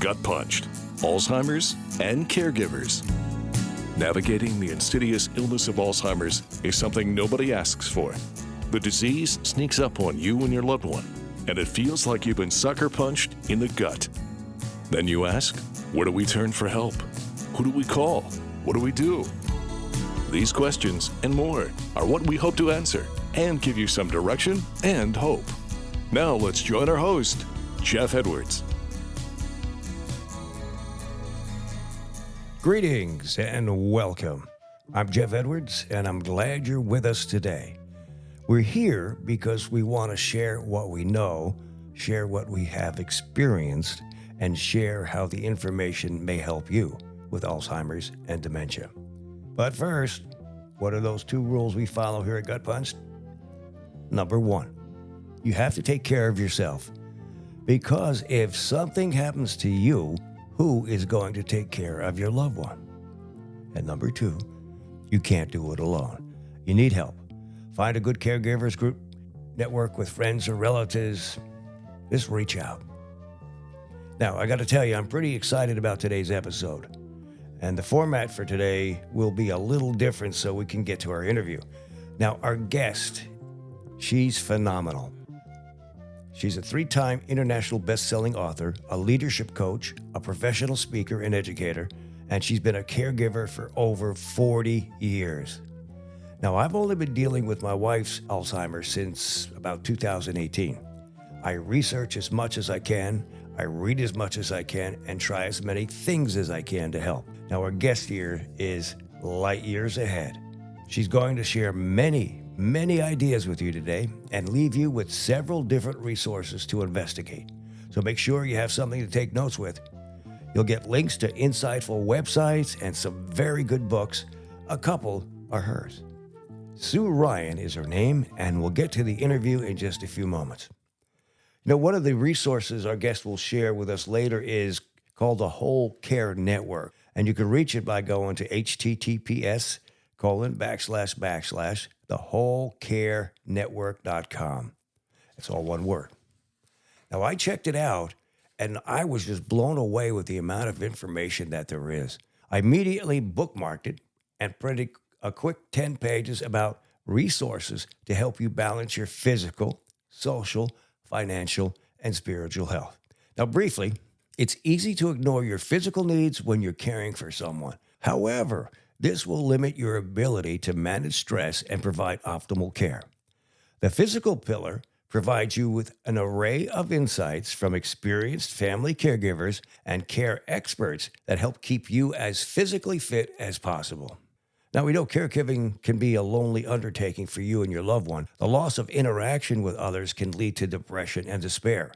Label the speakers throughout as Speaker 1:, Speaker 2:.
Speaker 1: GutPunched, Alzheimer's and Caregivers. Navigating the insidious illness of Alzheimer's is something nobody asks for. The disease sneaks up on you and your loved one, and it feels like you've been sucker punched in the gut. Then you ask, where do we turn for help? Who do we call? What do we do? These questions and more are what we hope to answer and give you some direction and hope. Now let's join our host, Jeff Edwards.
Speaker 2: Greetings and welcome. I'm Jeff Edwards, and I'm glad you're with us today. We're here because we want to share what we know, share what we have experienced, and share how the information may help you with Alzheimer's and dementia. But first, what are those 2 rules we follow here at GutPunched? Number 1, you have to take care of yourself. Because if something happens to you, who is going to take care of your loved one? And number 2, you can't do it alone. You need help. Find a good caregivers group, network with friends or relatives. Just reach out. Now, I got to tell you, I'm pretty excited about today's episode. And the format for today will be a little different so we can get to our interview. Now, our guest, she's phenomenal. She's a 3-time international best-selling author, a leadership coach, a professional speaker and educator, and she's been a caregiver for over 40 years. Now, I've only been dealing with my wife's Alzheimer's since about 2018. I research as much as I can, I read as much as I can, and try as many things as I can to help. Now, our guest here is light years ahead. She's going to share many ideas with you today and leave you with several different resources to investigate. So make sure you have something to take notes with. You'll get links to insightful websites and some very good books. A couple are hers. Sue Ryan is her name, and we'll get to the interview in just a few moments. You know, one of the resources our guest will share with us later is called the Whole Care Network, and you can reach it by going to https://thewholecarenetwork.com. It's all one word. Now, I checked it out, and I was just blown away with the amount of information that there is. I immediately bookmarked it and printed a quick 10 pages about resources to help you balance your physical, social, financial, and spiritual health. Now, briefly, it's easy to ignore your physical needs when you're caring for someone. However, this will limit your ability to manage stress and provide optimal care. The physical pillar provides you with an array of insights from experienced family caregivers and care experts that help keep you as physically fit as possible. Now, we know caregiving can be a lonely undertaking for you and your loved one. The loss of interaction with others can lead to depression and despair.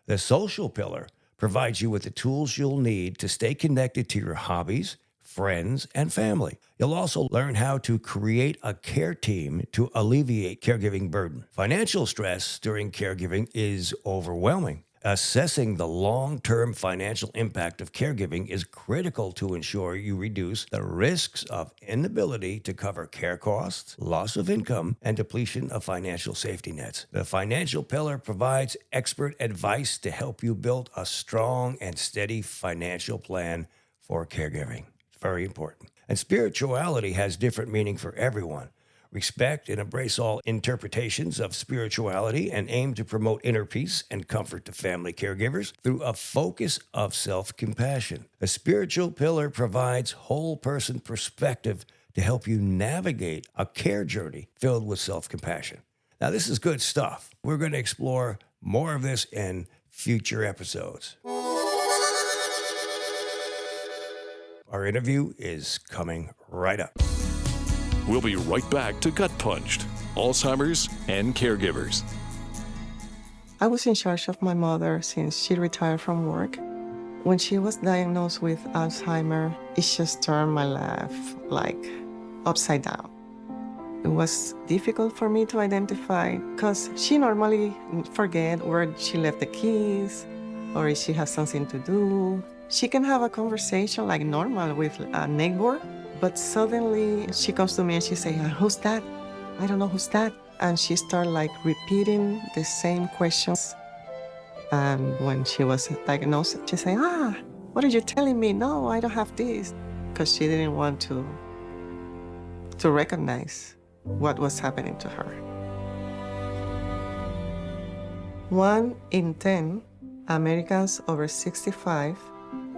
Speaker 2: The social pillar provides you with the tools you'll need to stay connected to your hobbies, friends, and family. You'll also learn how to create a care team to alleviate caregiving burden. Financial stress during caregiving is overwhelming. Assessing the long-term financial impact of caregiving is critical to ensure you reduce the risks of inability to cover care costs, loss of income, and depletion of financial safety nets. The financial pillar provides expert advice to help you build a strong and steady financial plan for caregiving. It's very important. And spirituality has different meaning for everyone. Respect and embrace all interpretations of spirituality and aim to promote inner peace and comfort to family caregivers through a focus of self-compassion. The spiritual pillar provides whole-person perspective to help you navigate a care journey filled with self-compassion. Now, this is good stuff. We're going to explore more of this in future episodes. Our interview is coming right up.
Speaker 1: We'll be right back to GutPunched, Alzheimer's and Caregivers.
Speaker 3: I was in charge of my mother since she retired from work. When she was diagnosed with Alzheimer, it just turned my life like upside down. It was difficult for me to identify because she normally forget where she left the keys or if she has something to do. She can have a conversation like normal with a neighbor, but suddenly she comes to me and she says, "Who's that? I don't know who's that." And she started like repeating the same questions. And when she was diagnosed, she said, what are you telling me? No, I don't have this. Because she didn't want to recognize what was happening to her. 1 in 10 Americans over 65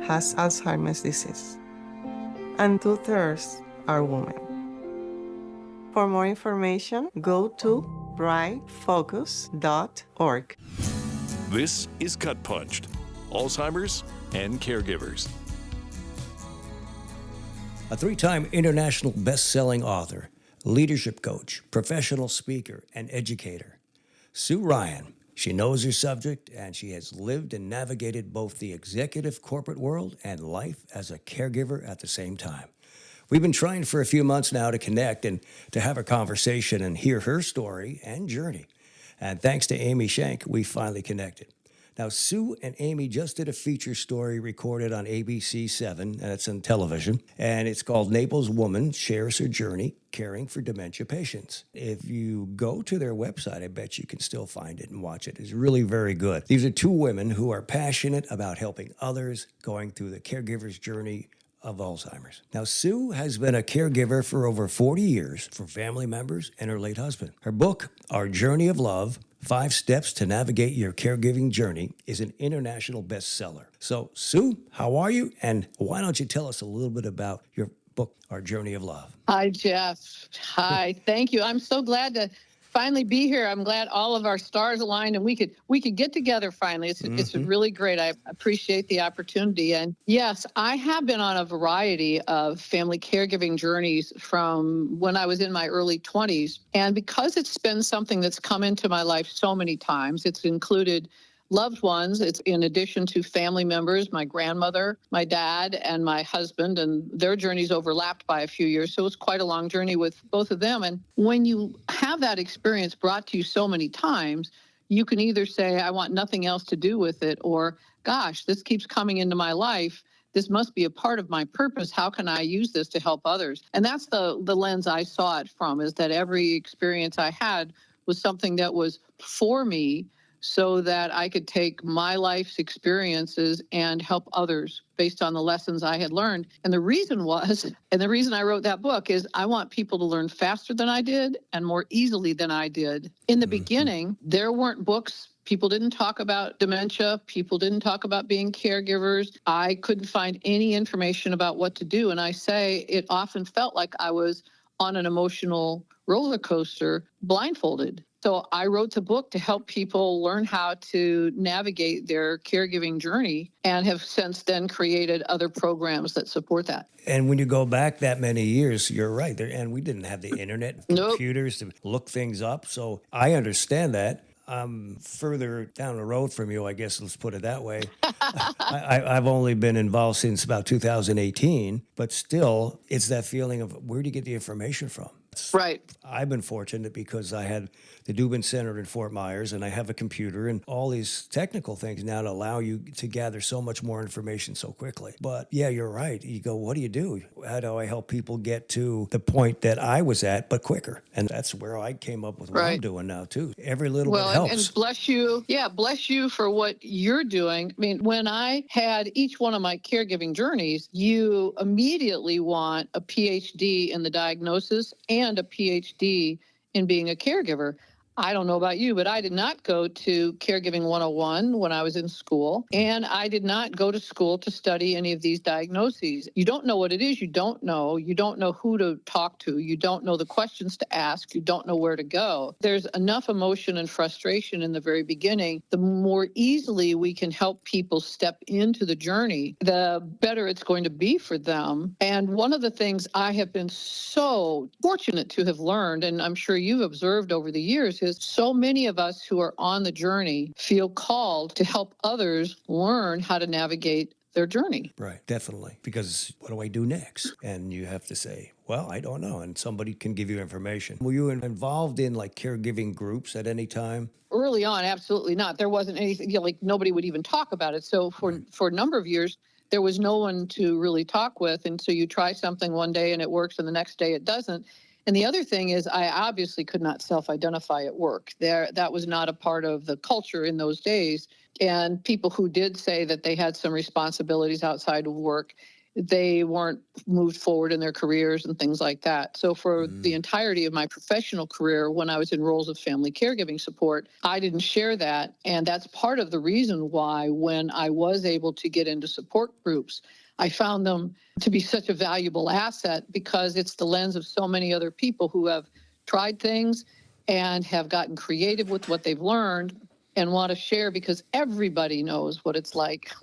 Speaker 3: has Alzheimer's disease, and 2/3 are women. For more information, go to brightfocus.org.
Speaker 1: This is GutPunched, Alzheimer's and Caregivers.
Speaker 2: A 3-time international best-selling author, leadership coach, professional speaker, and educator, Sue Ryan. She knows her subject, and she has lived and navigated both the executive corporate world and life as a caregiver at the same time. We've been trying for a few months now to connect and to have a conversation and hear her story and journey. And thanks to Amy Shank, we finally connected. Now, Sue and Amy just did a feature story recorded on ABC 7, and it's on television, and it's called Naples Woman Shares Her Journey Caring for Dementia Patients. If you go to their website, I bet you can still find it and watch it. It's really very good. These are 2 women who are passionate about helping others going through the caregiver's journey of Alzheimer's. Now, Sue has been a caregiver for over 40 years for family members and her late husband. Her book, Our Journey of Love, 5 Steps to Navigate Your Caregiving Journey, is an international bestseller. So, Sue, how are you? And why don't you tell us a little bit about your book, Our Journey of Love?
Speaker 4: Hi, Jeff. Hi. Thank you. I'm so glad to finally be here. I'm glad all of our stars aligned and we could get together finally. It's really great. I appreciate the opportunity. And yes, I have been on a variety of family caregiving journeys from when I was in my early 20s. And because it's been something that's come into my life so many times, it's included loved ones. It's in addition to family members, my grandmother, my dad, and my husband, and their journeys overlapped by a few years. So it was quite a long journey with both of them. And when you have that experience brought to you so many times, you can either say, I want nothing else to do with it, or, gosh, this keeps coming into my life. This must be a part of my purpose. How can I use this to help others? And that's the lens I saw it from, is that every experience I had was something that was for me, so that I could take my life's experiences and help others based on the lessons I had learned. And the reason I wrote that book is I want people to learn faster than I did and more easily than I did. In the beginning, there weren't books. People didn't talk about dementia. People didn't talk about being caregivers. I couldn't find any information about what to do. And I say it often felt like I was on an emotional roller coaster blindfolded. So I wrote the book to help people learn how to navigate their caregiving journey, and have since then created other programs that support that.
Speaker 2: And when you go back that many years, you're right. And we didn't have the internet, computers to look things up. So I understand that. I'm further down the road from you, I guess, let's put it that way. I've only been involved since about 2018, but still, it's that feeling of where do you get the information from?
Speaker 4: Right.
Speaker 2: I've been fortunate because I had the Dubin Center in Fort Myers, and I have a computer and all these technical things now to allow you to gather so much more information so quickly. But yeah, you're right. You go, what do you do? How do I help people get to the point that I was at, but quicker? And that's where I came up with what I'm doing now, too. Every little bit helps.
Speaker 4: And bless you. Yeah, bless you for what you're doing. I mean, when I had each one of my caregiving journeys, you immediately want a PhD in the diagnosis and a PhD in being a caregiver. I don't know about you, but I did not go to Caregiving 101 when I was in school, and I did not go to school to study any of these diagnoses. You don't know what it is. You don't know who to talk to. You don't know the questions to ask. You don't know where to go. There's enough emotion and frustration in the very beginning. The more easily we can help people step into the journey, the better it's going to be for them. And one of the things I have been so fortunate to have learned, and I'm sure you've observed over the years, is so many of us who are on the journey feel called to help others learn how to navigate their journey.
Speaker 2: Right, definitely. Because what do I do next? And you have to say, well, I don't know. And somebody can give you information. Were you involved in like caregiving groups at any time?
Speaker 4: Early on, absolutely not. There wasn't anything, like nobody would even talk about it. So for a number of years, there was no one to really talk with. And so you try something one day and it works and the next day it doesn't. And the other thing is I obviously could not self-identify at work. That was not a part of the culture in those days. And people who did say that they had some responsibilities outside of work, they weren't moved forward in their careers and things like that. So for the entirety of my professional career, when I was in roles of family caregiving support, I didn't share that. And that's part of the reason why when I was able to get into support groups, I found them to be such a valuable asset because it's the lens of so many other people who have tried things and have gotten creative with what they've learned and want to share, because everybody knows what it's like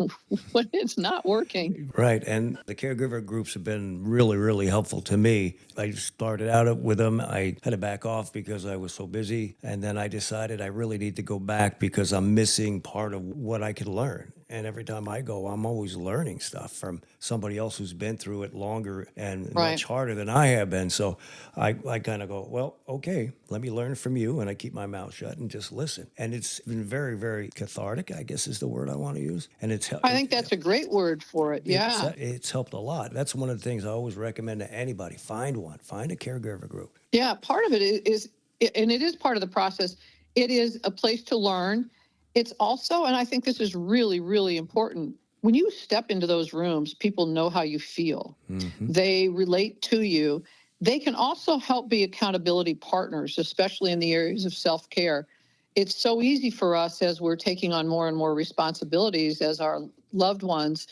Speaker 4: when it's not working.
Speaker 2: Right. And the caregiver groups have been really, really helpful to me. I started out with them. I had to back off because I was so busy. And then I decided I really need to go back because I'm missing part of what I could learn. And every time I go, I'm always learning stuff from somebody else who's been through it longer and
Speaker 4: Right.
Speaker 2: much harder than I have been. So I kind of go, well, okay, let me learn from you. And I keep my mouth shut and just listen. And it's been very, very cathartic, I guess is the word I want to use. And it's
Speaker 4: I think that's a great word for it. Yeah.
Speaker 2: It's helped a lot. That's one of the things I always recommend to anybody. Find one. Find a caregiver group.
Speaker 4: Yeah. Part of it is, and it is part of the process, it is a place to learn. It's also, and I think this is really, really important, when you step into those rooms, people know how you feel. They relate to you. They can also help be accountability partners, especially in the areas of self-care. It's so easy for us as we're taking on more and more responsibilities as our loved ones'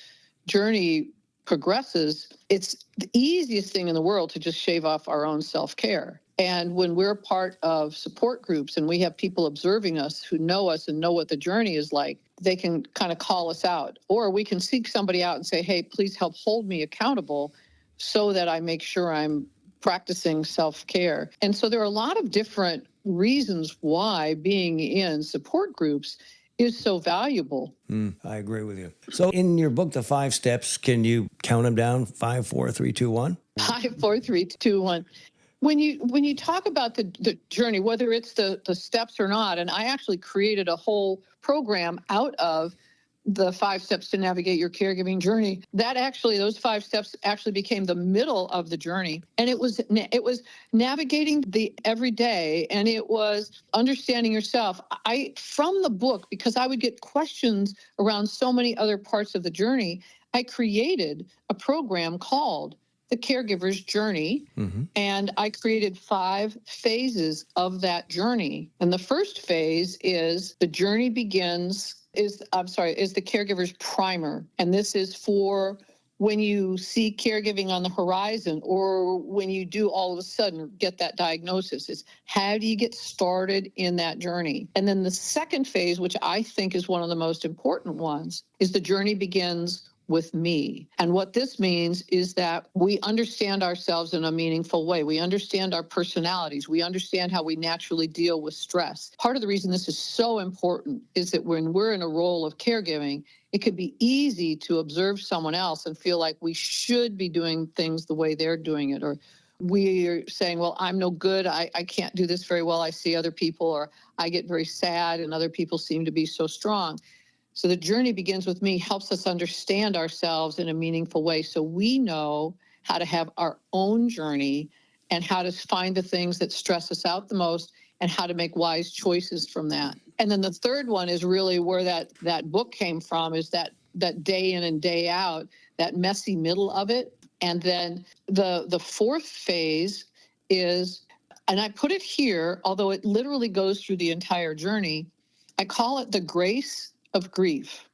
Speaker 4: journey progresses. It's the easiest thing in the world to just shave off our own self-care. And when we're part of support groups and we have people observing us who know us and know what the journey is like, they can kind of call us out. Or we can seek somebody out and say, hey, please help hold me accountable so that I make sure I'm practicing self-care. And so there are a lot of different reasons why being in support groups is so valuable.
Speaker 2: I agree with you. So in your book, The 5 Steps, can you count them down? 5, 4, 3, 2, 1?
Speaker 4: 5, 4, 3, 2, 1. When you talk about the journey, whether it's the steps or not, and I actually created a whole program out of the 5 steps to navigate your caregiving journey, those 5 steps actually became the middle of the journey. And it was navigating the everyday, and it was understanding yourself. From the book, because I would get questions around so many other parts of the journey, I created a program called the Caregiver's Journey. And I created 5 phases of that journey. And the first phase is the journey is the caregiver's primer. And this is for when you see caregiving on the horizon, or when you do all of a sudden get that diagnosis. Is how do you get started in that journey? And then the second phase, which I think is one of the most important ones, is the journey begins with me. And what this means is that we understand ourselves in a meaningful way. We understand our personalities. We understand how we naturally deal with stress. Part of the reason this is so important is that when we're in a role of caregiving, it could be easy to observe someone else and feel like we should be doing things the way they're doing it, or we're saying, well, I'm no good. I can't do this very well. I see other people, or I get very sad and other people seem to be so strong. So the journey begins with me helps us understand ourselves in a meaningful way, so we know how to have our own journey and how to find the things that stress us out the most and how to make wise choices from that. And then the third one is really where that book came from, is that day in and day out, that messy middle of it. And then the fourth phase is, and I put it here, although it literally goes through the entire journey, I call it the grace of grief.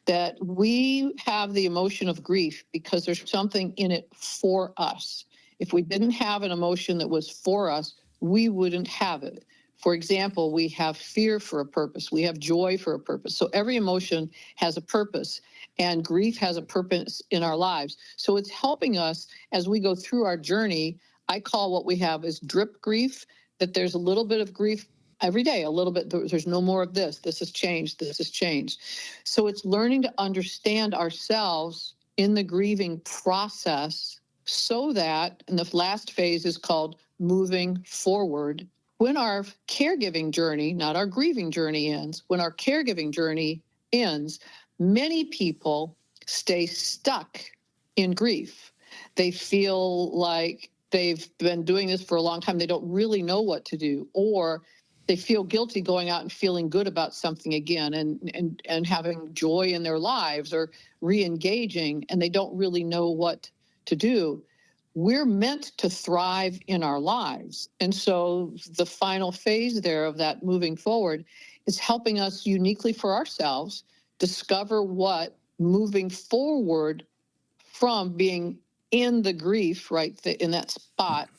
Speaker 4: That we have the emotion of grief because there's something in it for us. If we didn't have an emotion that was for us, we wouldn't have it. For example, we have fear for a purpose. We have joy for a purpose. So every emotion has a purpose, and grief has a purpose in our lives. So it's helping us as we go through our journey. I call what we have is drip grief, that there's a little bit of grief every day, a little bit. There's no more of this. This has changed. This has changed. So it's learning to understand ourselves in the grieving process, so that, and the last phase is called moving forward. When our caregiving journey, not our grieving journey, ends, when our caregiving journey ends, many people stay stuck in grief. They feel like they've been doing this for a long time. They don't really know what to do, or they feel guilty going out and feeling good about something again, and having joy in their lives, or re-engaging, and they don't really know what to do. We're meant to thrive in our lives. And so the final phase there of that moving forward is helping us uniquely for ourselves discover what moving forward from being in the grief, right, in that spot,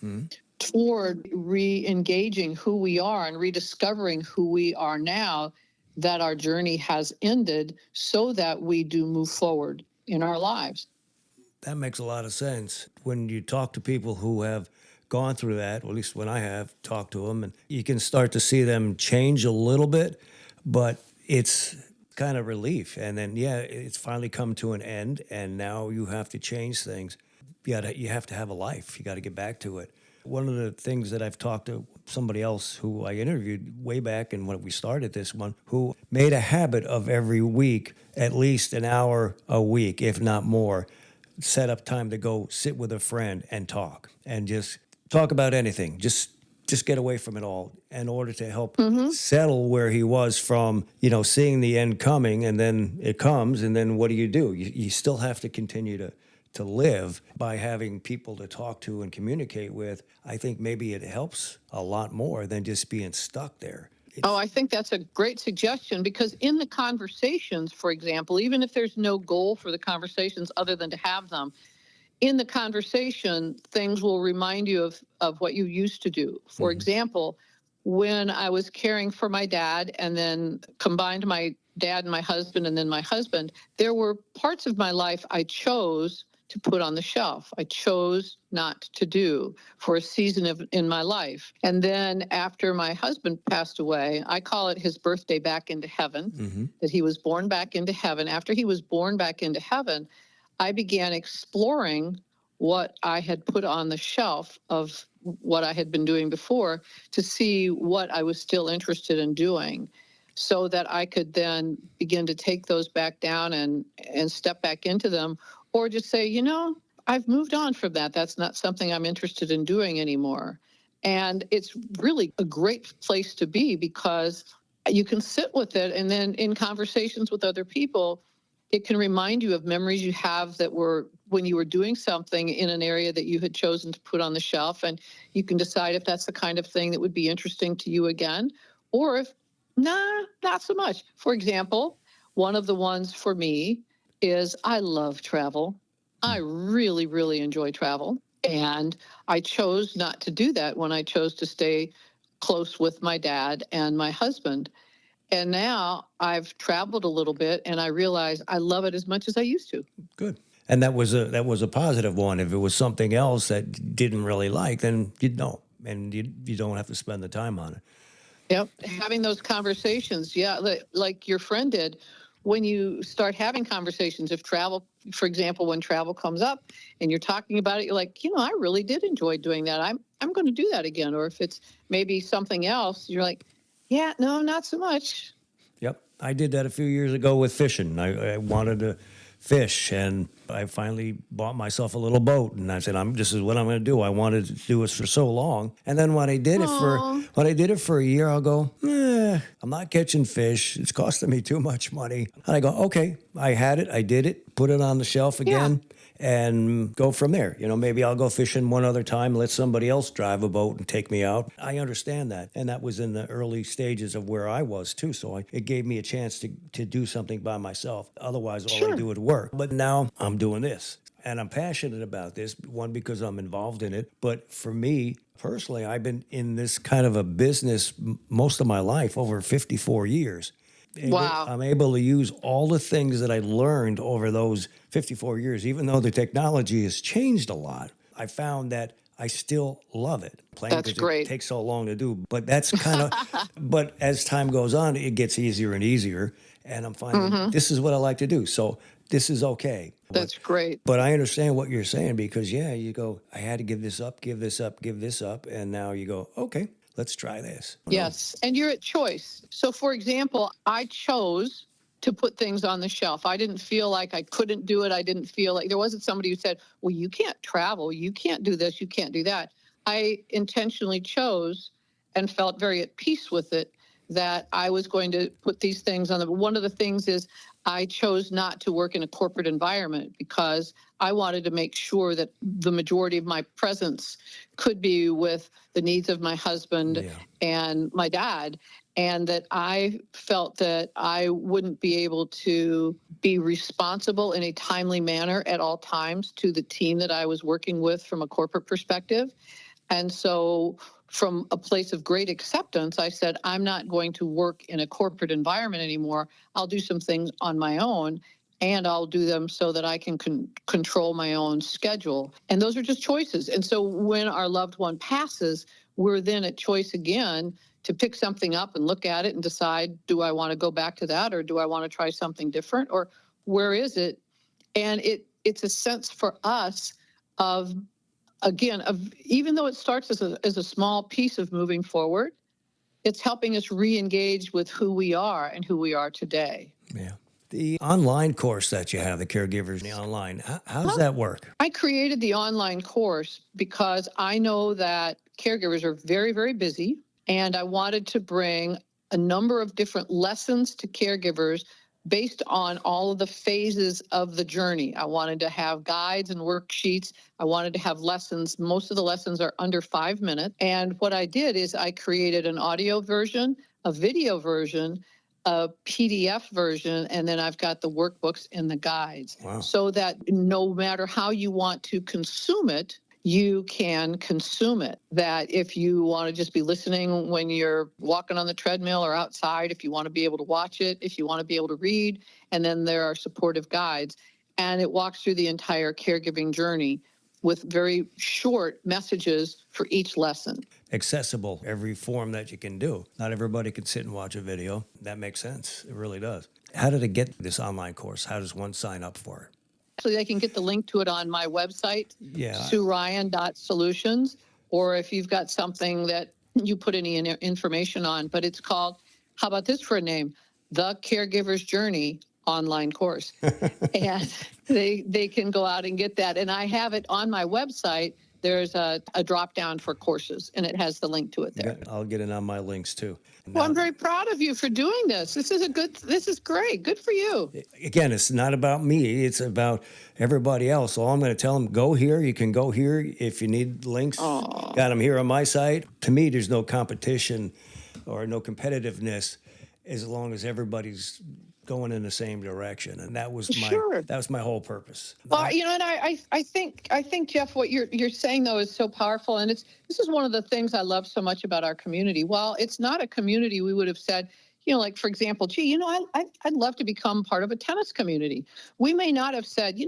Speaker 4: toward re-engaging who we are and rediscovering who we are now that our journey has ended, so that we do move forward in our lives.
Speaker 2: That makes a lot of sense. When you talk to people who have gone through that, or at least when I have talked to them, and you can start to see them change a little bit, but it's kind of relief. And then, yeah, it's finally come to an end, and now you have to change things. You have to have a life. You got to get back to it. One of the things that I've talked to somebody else who I interviewed way back and when we started this one, who made a habit of every week, at least an hour a week, if not more, set up time to go sit with a friend and talk, and just talk about anything. Just get away from it all in order to help settle where he was from, seeing the end coming, and then it comes, and then what do? You still have to continue to live by having people to talk to and communicate with. I think maybe it helps a lot more than just being stuck there.
Speaker 4: I think that's a great suggestion, because in the conversations, for example, even if there's no goal for the conversations other than to have them, in the conversation, things will remind you of what you used to do. For example, when I was caring for my dad and then combined my dad and my husband and then my husband, there were parts of my life I chose to put on the shelf. I chose not to do for a season in my life. And then after my husband passed away, I call it his birthday back into heaven, that he was born back into heaven. After he was born back into heaven, I began exploring what I had put on the shelf of what I had been doing before, to see what I was still interested in doing, so that I could then begin to take those back down and step back into them, or just say, I've moved on from that. That's not something I'm interested in doing anymore. And it's really a great place to be, because you can sit with it, and then in conversations with other people, it can remind you of memories you have that were when you were doing something in an area that you had chosen to put on the shelf, and you can decide if that's the kind of thing that would be interesting to you again, or if, not so much. For example, one of the ones for me is I love travel. I really, really enjoy travel. And I chose not to do that when I chose to stay close with my dad and my husband. And now I've traveled a little bit, and I realize I love it as much as I used to.
Speaker 2: Good. And that was a positive one. If it was something else that you didn't really like, then you'd know, and you don't have to spend the time on it.
Speaker 4: Yep. Having those conversations. Yeah. Like your friend did. When you start having conversations, if travel, for example, when travel comes up and you're talking about it, you're like, I really did enjoy doing that. I'm going to do that again. Or if it's maybe something else, you're like, yeah, no, not so much.
Speaker 2: Yep. I did that a few years ago with fishing. I wanted to fish, and I finally bought myself a little boat, and I said, this is what I'm going to do. I wanted to do this for so long. And then when I did it for a year, I'll go, I'm not catching fish. It's costing me too much money. And I go, okay, I had it. I did it. Put it on the shelf again. And go from there. Maybe I'll go fishing one other time, let somebody else drive a boat and take me out. I understand that. And that was in the early stages of where I was too. So it gave me a chance to do something by myself. Otherwise, all I do would work. But now I'm doing this. And I'm passionate about this, one, because I'm involved in it. But for me personally, I've been in this kind of a business most of my life, over 54 years.
Speaker 4: Wow.
Speaker 2: I'm able to use all the things that I learned over those 54 years, even though the technology has changed a lot. I found that I still love it.
Speaker 4: That's great.
Speaker 2: It takes so long to do, but that's kind of, but as time goes on, it gets easier and easier. And I'm finding this is what I like to do. So this is okay.
Speaker 4: That's great.
Speaker 2: But I understand what you're saying, because you go, I had to give this up, give this up, give this up. And now you go, okay, let's try this.
Speaker 4: Yes. And you're at choice. So for example, I chose to put things on the shelf. I didn't feel like I couldn't do it. I didn't feel like there wasn't somebody who said, well, you can't travel, you can't do this, you can't do that. I intentionally chose and felt very at peace with it that I was going to put these things on the. One of the things is I chose not to work in a corporate environment because I wanted to make sure that the majority of my presence could be with the needs of my husband and my dad, and that I felt that I wouldn't be able to be responsible in a timely manner at all times to the team that I was working with from a corporate perspective. And so from a place of great acceptance, I said, I'm not going to work in a corporate environment anymore. I'll do some things on my own, and I'll do them so that I can control my own schedule. And those are just choices. And so when our loved one passes, we're then at choice again to pick something up and look at it and decide, do I want to go back to that, or do I want to try something different, or where is it? And it's a sense for us of, again, even though it starts as a small piece of moving forward, it's helping us re-engage with who we are and who we are today.
Speaker 2: Yeah. The online course that you have, the Caregivers online, how does that work?
Speaker 4: I created the online course because I know that caregivers are very, very busy, and I wanted to bring a number of different lessons to caregivers based on all of the phases of the journey. I wanted to have guides and worksheets. I wanted to have lessons. Most of the lessons are under 5 minutes. And what I did is I created an audio version, a video version, a PDF version, and then I've got the workbooks and the guides.
Speaker 2: Wow.
Speaker 4: So that no matter how you want to consume it, you can consume it. That if you want to just be listening when you're walking on the treadmill or outside, if you want to be able to watch it, if you want to be able to read, and then there are supportive guides. And it walks through the entire caregiving journey with very short messages for each lesson.
Speaker 2: Accessible, every form that you can do. Not everybody can sit and watch a video. That makes sense. It really does. How did it get this online course? How does one sign up for it?
Speaker 4: Actually, they can get the link to it on my website, SueRyan.solutions, or if you've got something that you put any information on, but it's called, how about this for a name? The Caregiver's Journey online course. And they can go out and get that. And I have it on my website. There's a drop down for courses, and it has the link to it there.
Speaker 2: I'll get it on my links too.
Speaker 4: Well, I'm very proud of you for doing this. This is great. Good for you.
Speaker 2: Again, it's not about me. It's about everybody else. So I'm going to tell them, go here. You can go here. If you need links, got them here on my site. To me, there's no competition or no competitiveness as long as everybody's going in the same direction, and that was my whole purpose.
Speaker 4: Well, and I think Jeff, what you're saying though is so powerful, and this is one of the things I love so much about our community. While it's not a community, we would have said, like for example, gee, I'd love to become part of a tennis community. We may not have said,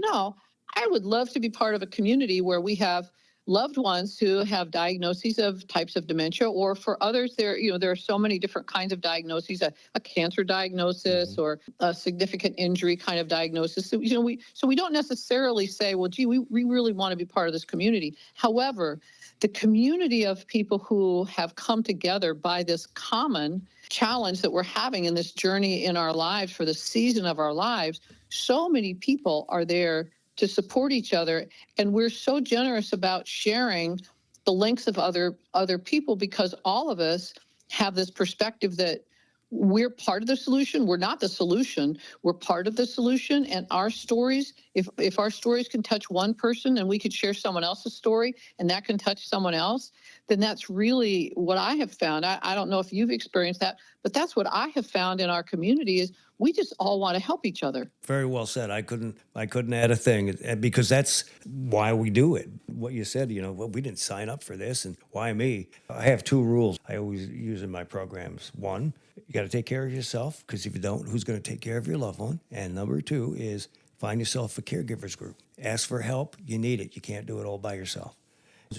Speaker 4: I would love to be part of a community where we have loved ones who have diagnoses of types of dementia, or for others, there are so many different kinds of diagnoses, a cancer diagnosis or a significant injury kind of diagnosis. So, we don't necessarily say, well, gee, we really want to be part of this community. However, the community of people who have come together by this common challenge that we're having in this journey in our lives for the season of our lives, so many people are there to support each other. And we're so generous about sharing the links of other people, because all of us have this perspective that we're part of the solution. We're not the solution. We're part of the solution. And our stories, if our stories can touch one person and we could share someone else's story and that can touch someone else, then that's really what I have found. I don't know if you've experienced that, but that's what I have found in our community is we just all want to help each other.
Speaker 2: Very well said. I couldn't add a thing, because that's why we do it. What you said, we didn't sign up for this, and why me? I have 2 rules I always use in my programs. 1, you got to take care of yourself, because if you don't, who's going to take care of your loved one? And number 2 is find yourself a caregivers group. Ask for help. You need it. You can't do it all by yourself.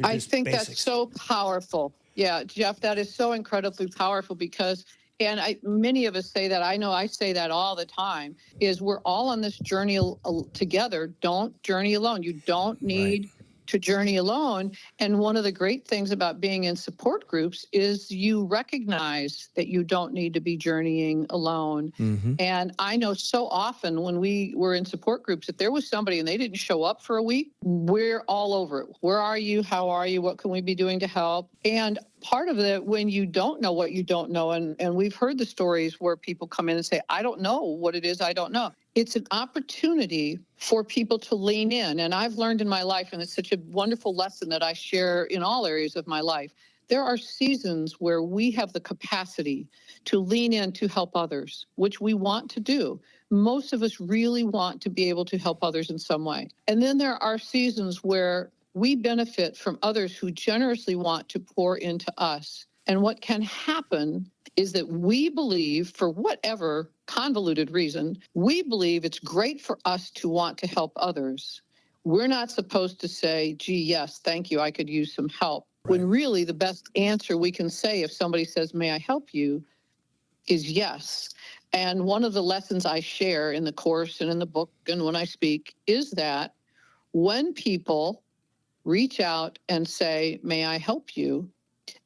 Speaker 4: I think that's so powerful. Yeah, Jeff, that is so incredibly powerful because, and many of us say that, I know I say that all the time, is we're all on this journey together. Don't journey alone. You don't need to journey alone. And one of the great things about being in support groups is you recognize that you don't need to be journeying alone. And I know so often when we were in support groups, if there was somebody and they didn't show up for a week, we're all over it. Where are you? How are you? What can we be doing to help? And part of it, when you don't know what you don't know, and we've heard the stories where people come in and say, I don't know what it is, I don't know. It's an opportunity for people to lean in. And I've learned in my life, and it's such a wonderful lesson that I share in all areas of my life, there are seasons where we have the capacity to lean in to help others, which we want to do. Most of us really want to be able to help others in some way. And then there are seasons where we benefit from others who generously want to pour into us. And what can happen is that we believe, for whatever convoluted reason, we believe it's great for us to want to help others. We're not supposed to say, gee, yes, thank you, I could use some help. Right. When really the best answer we can say if somebody says, may I help you, is yes. And one of the lessons I share in the course and in the book and when I speak is that when people reach out and say, may I help you,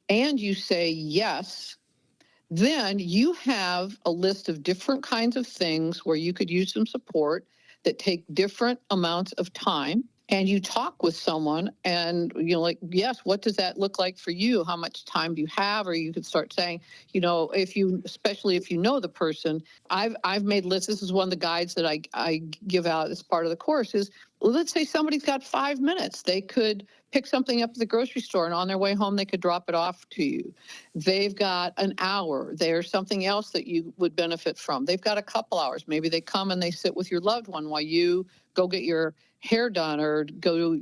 Speaker 4: and you say yes, then you have a list of different kinds of things where you could use some support that take different amounts of time. And you talk with someone and, like, yes, what does that look like for you? How much time do you have? Or you could start saying, especially if you know the person, I've made lists. This is one of the guides that I give out as part of the course is, let's say somebody's got 5 minutes. They could pick something up at the grocery store and on their way home, they could drop it off to you. They've got an hour. There's something else that you would benefit from. They've got a couple hours. Maybe they come and they sit with your loved one while you go get your hair done or go,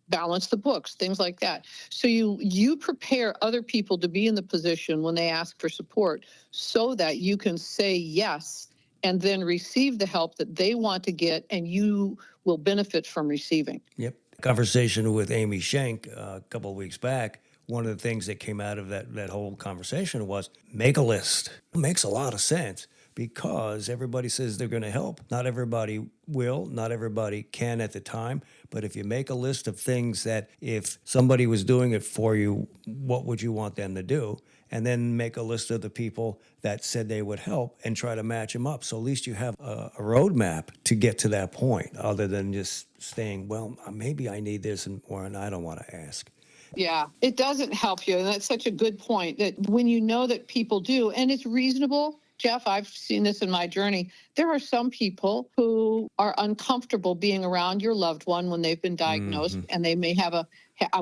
Speaker 4: balance the books, things like that. So you prepare other people to be in the position when they ask for support so that you can say yes and then receive the help that they want to get and you will benefit from receiving.
Speaker 2: Yep. Conversation with Amy Schenk a couple of weeks back, one of the things that came out of that whole conversation was make a list. It makes a lot of sense because everybody says they're going to help. Not everybody will, not everybody can at the time. But if you make a list of things that if somebody was doing it for you, what would you want them to do? And then make a list of the people that said they would help and try to match them up. So at least you have a roadmap to get to that point other than just saying, well, maybe I need this and I don't want to ask.
Speaker 4: Yeah, it doesn't help you. And that's such a good point that when you know that people do, and it's reasonable, Jeff, I've seen this in my journey. There are some people who are uncomfortable being around your loved one when they've been diagnosed, and they may have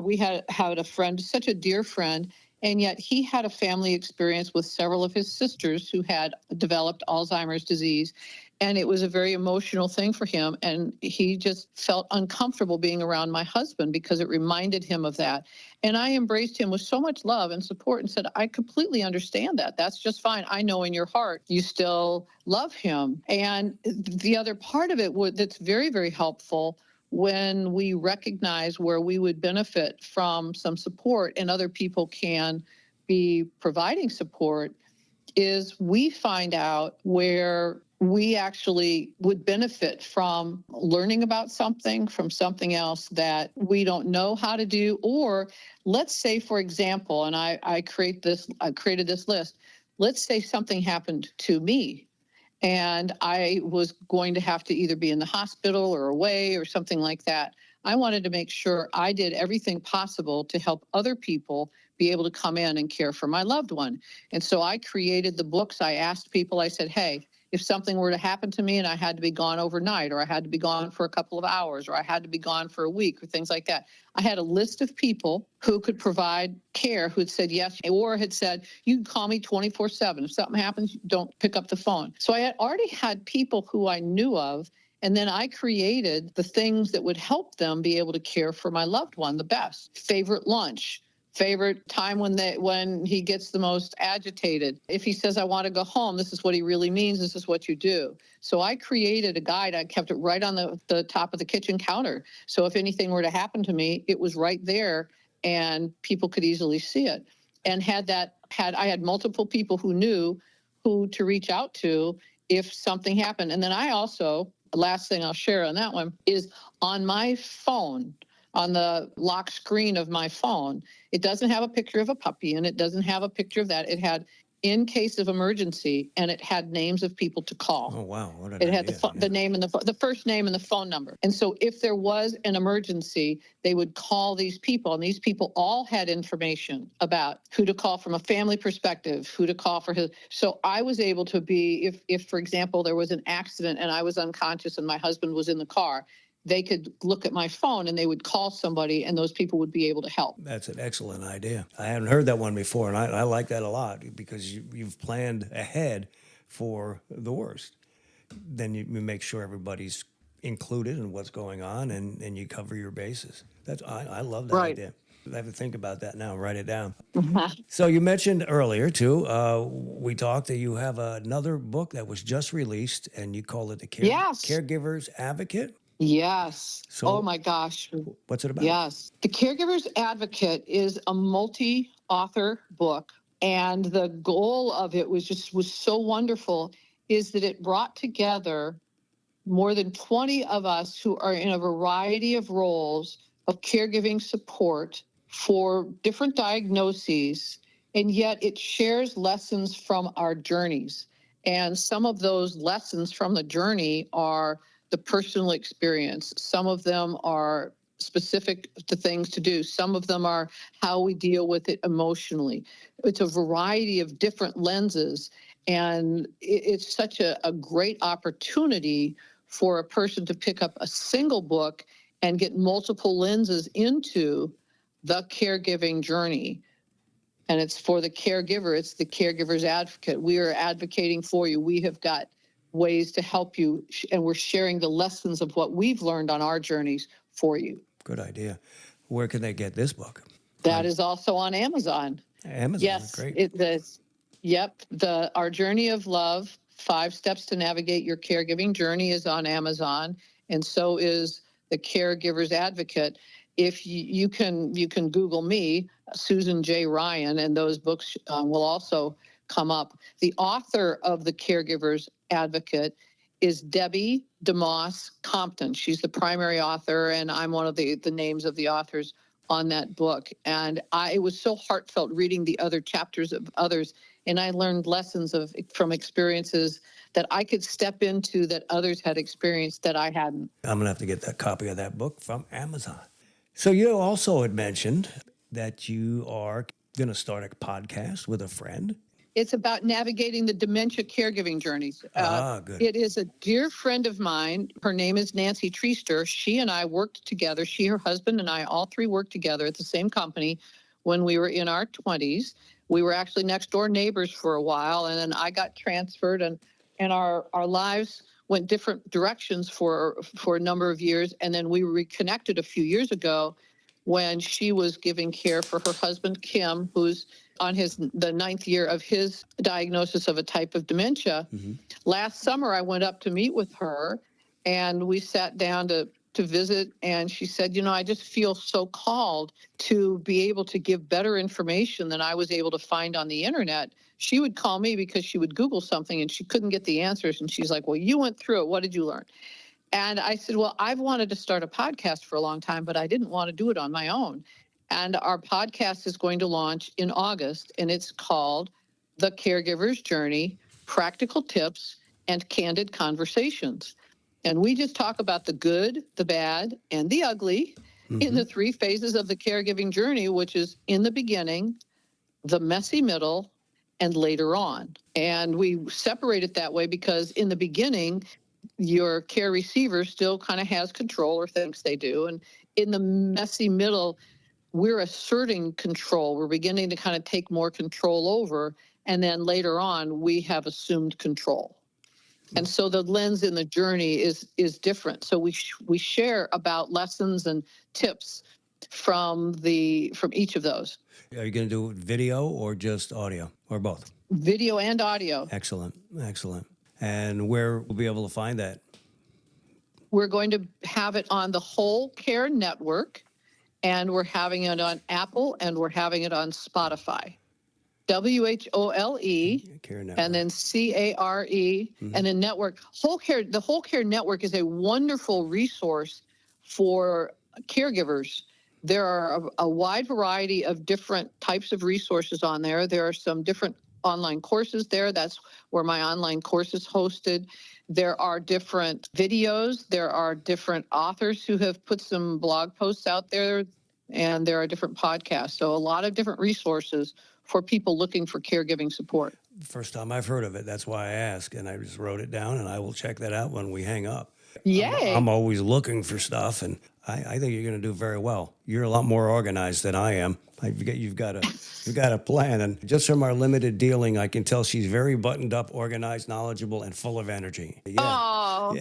Speaker 4: we had a friend, such a dear friend, and yet he had a family experience with several of his sisters who had developed Alzheimer's disease. And it was a very emotional thing for him. And he just felt uncomfortable being around my husband because it reminded him of that. And I embraced him with so much love and support and said, I completely understand that. That's just fine. I know in your heart you still love him. And the other part of it that's very, very helpful when we recognize where we would benefit from some support and other people can be providing support is we find out where we actually would benefit from learning about something from something else that we don't know how to do. Or let's say, for example, and I created this list. Let's say something happened to me and I was going to have to either be in the hospital or away or something like that. I wanted to make sure I did everything possible to help other people be able to come in and care for my loved one. And so I created the books. I asked people, I said, hey, if something were to happen to me and I had to be gone overnight, or I had to be gone for a couple of hours, or I had to be gone for a week, or things like that, I had a list of people who could provide care who had said yes, or had said, you can call me 24/7. If something happens, don't pick up the phone. So I had already had people who I knew of. And then I created the things that would help them be able to care for my loved one the best. Favorite lunch, favorite time when he gets the most agitated. If he says, I want to go home, this is what he really means. This is what you do. So I created a guide. I kept it right on the top of the kitchen counter. So if anything were to happen to me, it was right there and people could easily see it. And I had multiple people who knew who to reach out to if something happened. And then I also, the last thing I'll share on that one is on my phone, on the lock screen of my phone. It doesn't have a picture of a puppy, and it doesn't have a picture of that. It had in case of emergency, and it had names of people to call.
Speaker 2: Oh, wow. What an
Speaker 4: It had
Speaker 2: idea.
Speaker 4: the name and the first name and the phone number. And so if there was an emergency, they would call these people, and these people all had information about who to call from a family perspective, who to call for his. So I was able to be, if for example, there was an accident and I was unconscious and my husband was in the car, they could look at my phone and they would call somebody, and those people would be able to help.
Speaker 2: That's an excellent idea. I hadn't heard that one before, and I like that a lot because you've planned ahead for the worst. Then you make sure everybody's included in what's going on, and you cover your bases. I love that
Speaker 4: Right.
Speaker 2: idea. I have to think about that now. Write it down. So you mentioned earlier too. We talked that you have another book that was just released, and you call it the
Speaker 4: Yes.
Speaker 2: Caregivers Advocate.
Speaker 4: Yes.
Speaker 2: So-
Speaker 4: Oh my gosh.
Speaker 2: What's it about?
Speaker 4: Yes. The Caregiver's Advocate is a multi-author book, and the goal of it was so wonderful, is that it brought together more than 20 of us who are in a variety of roles of caregiving support for different diagnoses, and yet it shares lessons from our journeys. And some of those lessons from the journey are the personal experience. Some of them are specific to things to do. Some of them are how we deal with it emotionally. It's a variety of different lenses, and it's such a great opportunity for a person to pick up a single book and get multiple lenses into the caregiving journey. And it's for the caregiver. It's the caregiver's advocate. We are advocating for you. We have got ways to help you, and we're sharing the lessons of what we've learned on our journeys for you.
Speaker 2: Good idea. Where can they get this book?
Speaker 4: That is also on Amazon.
Speaker 2: Amazon.
Speaker 4: Yes,
Speaker 2: Great.
Speaker 4: Our Journey of Love, 5 Steps to Navigate Your Caregiving Journey is on Amazon, and so is the Caregiver's Advocate. If you can Google me, Susan J. Ryan, and those books will also come up. The author of the Caregiver's Advocate is Debbie DeMoss Compton. She's the primary author, and I'm one of the names of the authors on that book. And it was so heartfelt reading the other chapters of others, and I learned lessons from experiences that I could step into that others had experienced that I hadn't.
Speaker 2: I'm going to have to get that copy of that book from Amazon. So you also had mentioned that you are going to start a podcast with a friend.
Speaker 4: It's about navigating the dementia caregiving journeys.
Speaker 2: Good.
Speaker 4: It is a dear friend of mine. Her name is Nancy Treaster. She and I worked together. She, her husband, and I all three worked together at the same company when we were in our 20s. We were actually next door neighbors for a while, and then I got transferred, and our lives went different directions for a number of years, and then we reconnected a few years ago when she was giving care for her husband, Kim, who's on the 9th year of his diagnosis of a type of dementia. Mm-hmm. Last summer, I went up to meet with her, and we sat down to visit, and she said, I just feel so called to be able to give better information than I was able to find on the internet. She would call me because she would Google something, and she couldn't get the answers, and she's like, well, you went through it. What did you learn? And I said, well, I've wanted to start a podcast for a long time, but I didn't want to do it on my own. And our podcast is going to launch in August, and it's called The Caregiver's Journey, Practical Tips and Candid Conversations. And we just talk about the good, the bad, and the ugly in the 3 phases of the caregiving journey, which is in the beginning, the messy middle, and later on. And we separate it that way because in the beginning, your care receiver still kind of has control or thinks they do. And in the messy middle, we're asserting control. We're beginning to kind of take more control over. And then later on, we have assumed control. And so the lens in the journey is different. So we share about lessons and tips from each of those.
Speaker 2: Are you going to do video or just audio or both?
Speaker 4: Video and audio.
Speaker 2: Excellent. And where we'll be able to find that?
Speaker 4: We're going to have it on the Whole Care Network, and we're having it on Apple, and we're having it on Spotify. WHOLE,
Speaker 2: Care Network.
Speaker 4: and then CARE, and then network. The Whole Care Network is a wonderful resource for Caregivers, there are a wide variety of different types of resources on there. There are some different online courses there. That's where my online course is hosted. There are different videos. There are different authors who have put some blog posts out there, and there are different podcasts. So a lot of different resources for people looking for caregiving support.
Speaker 2: First time I've heard of it. That's why I asked, and I just wrote it down, and I will check that out when we hang up.
Speaker 4: Yay!
Speaker 2: I'm always looking for stuff, and I think you're going to do very well. You're a lot more organized than I am. You've got a plan, and just from our limited dealing, I can tell she's very buttoned up, organized, knowledgeable, and full of energy. Yeah.
Speaker 4: Oh,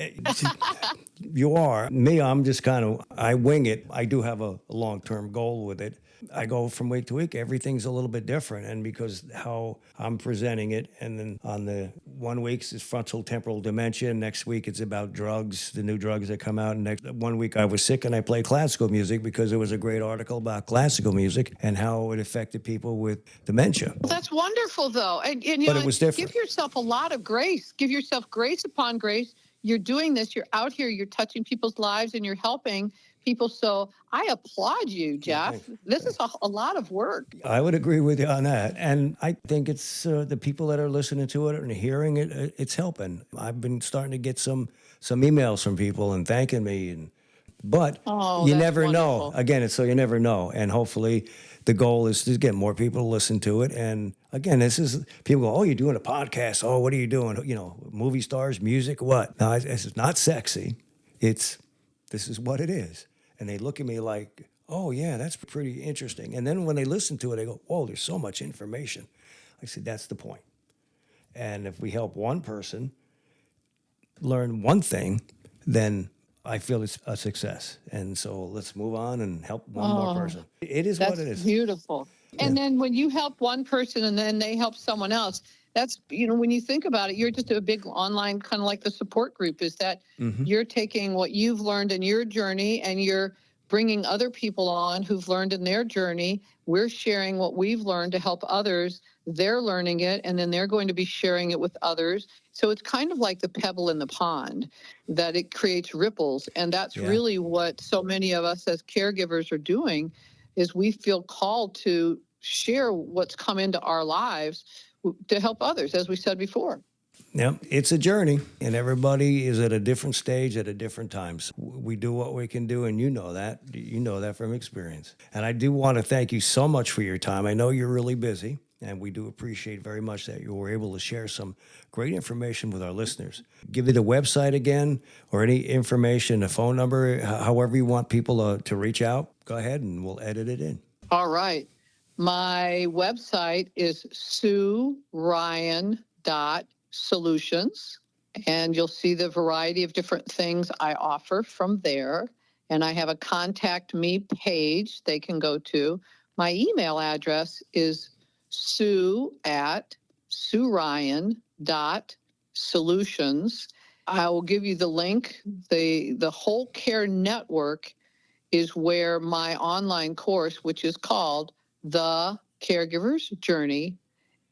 Speaker 2: You are. Me, I'm just I wing it. I do have a long-term goal with it. I go from week to week. Everything's a little bit different. And because how I'm presenting it, and then on the 1 week is frontal temporal dementia. Next week it's about drugs, the new drugs that come out. And next 1 week I was sick and I played classical music because there was a great article about classical music and how it affected people with dementia.
Speaker 4: that's wonderful, though. And you
Speaker 2: But
Speaker 4: know,
Speaker 2: it was different.
Speaker 4: give yourself a lot of grace. Give yourself grace upon grace. You're doing this. You're out here. You're touching people's lives and you're helping people. So I applaud you, Jeff. This is a lot of work.
Speaker 2: I would agree with you on that. And I think it's the people that are listening to it and hearing it, it's helping. I've been starting to get some emails from people and thanking me. But you
Speaker 4: that's
Speaker 2: never know.
Speaker 4: wonderful.
Speaker 2: Again, it's so you never know. And hopefully the goal is to get more people to listen to it. And again, this is people go, oh, you're doing a podcast. Oh, what are you doing? You know, movie stars, music, what? No, it's not sexy. This is what it is. And they look at me like, oh, yeah, that's pretty interesting. And then when they listen to it, they go, oh, there's so much information. I said, that's the point. And if we help one person learn one thing, then I feel it's a success. And so let's move on and help one more person. It is
Speaker 4: That's
Speaker 2: what it is.
Speaker 4: beautiful. And then when you help one person and then they help someone else, that's, when you think about it, you're just a big online, kind of like the support group, is that you're taking what you've learned in your journey and you're bringing other people on who've learned in their journey. We're sharing what we've learned to help others. They're learning it, and then they're going to be sharing it with others. So it's kind of like the pebble in the pond, that it creates ripples. And that's really what so many of us as caregivers are doing, is we feel called to share what's come into our lives to help others, as we said before.
Speaker 2: Yeah, it's a journey, and everybody is at a different stage at a different times. We do what we can do, and you know that. You know that from experience. And I do want to thank you so much for your time. I know you're really busy, and we do appreciate very much that you were able to share some great information with our listeners. Give you the website again, or any information, a phone number, however you want people to reach out. Go ahead, and we'll edit it in.
Speaker 4: All right. My website is SueRyan.solutions, and you'll see the variety of different things I offer from there. And I have a contact me page they can go to. My email address is sue@sueryan.solutions. I will give you the link. The Whole Care Network is where my online course, which is called The Caregiver's Journey,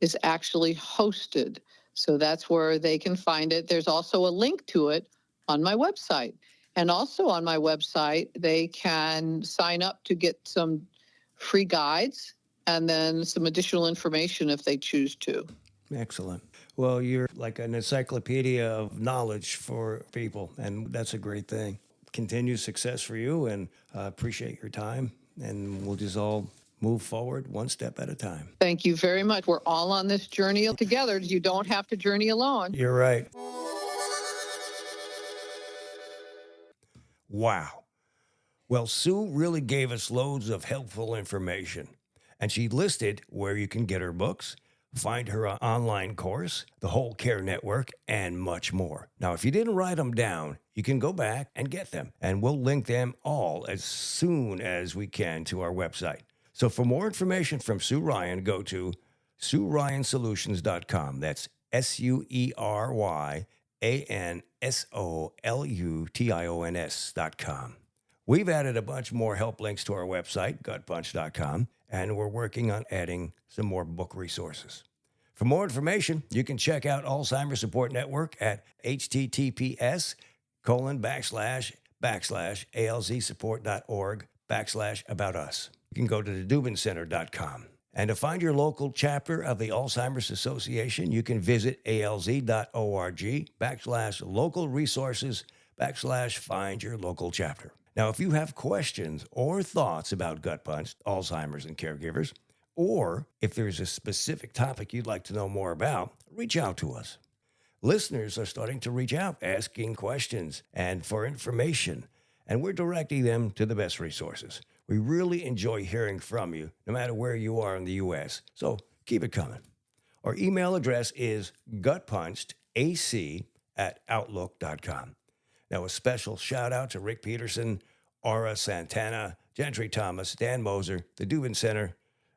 Speaker 4: is actually hosted. So that's where they can find it. There's also a link to it on my website. And also on my website, they can sign up to get some free guides and then some additional information if they choose to.
Speaker 2: Excellent. Well, you're like an encyclopedia of knowledge for people, and that's a great thing. Continued success for you, and appreciate your time, and we'll just all move forward one step at a time.
Speaker 4: Thank you very much. We're all on this journey together. You don't have to journey alone.
Speaker 2: You're right. Wow. Well, Sue really gave us loads of helpful information, and she listed where you can get her books, find her online course, the Whole Care Network, and much more. Now, if you didn't write them down, you can go back and get them, and we'll link them all as soon as we can to our website. So for more information from Sue Ryan, go to SueRyanSolutions.com. That's SueRyanSolutions.com. We've added a bunch more help links to our website, GutPunched.com, and we're working on adding some more book resources. For more information, you can check out Alzheimer Support Network at https:// alzsupport.org/about-us. You can go to thedubincenter.com. And to find your local chapter of the Alzheimer's Association, you can visit alz.org/local resources/find your local chapter. Now, if you have questions or thoughts about GutPunched, Alzheimer's, and caregivers, or if there's a specific topic you'd like to know more about, reach out to us. Listeners are starting to reach out, asking questions and for information, and we're directing them to the best resources. We really enjoy hearing from you, no matter where you are in the U.S., so keep it coming. Our email address is gutpunchedac@outlook.com. Now, a special shout out to Rick Peterson, Aura Santana, Gentry Thomas, Dan Moser, the Dubin Center,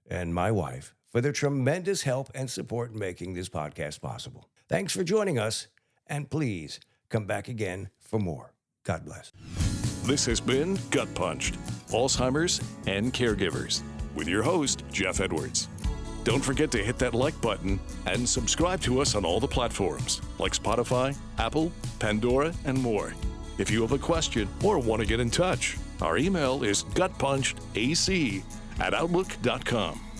Speaker 2: and my wife for their tremendous help and support in making this podcast possible. Thanks for joining us, and please come back again for more. God bless.
Speaker 1: This has been Gut Punched, Alzheimer's and Caregivers, with your host, Jeff Edwards. Don't forget to hit that like button and subscribe to us on all the platforms like Spotify, Apple, Pandora, and more. If you have a question or want to get in touch, our email is gutpunchedac@outlook.com.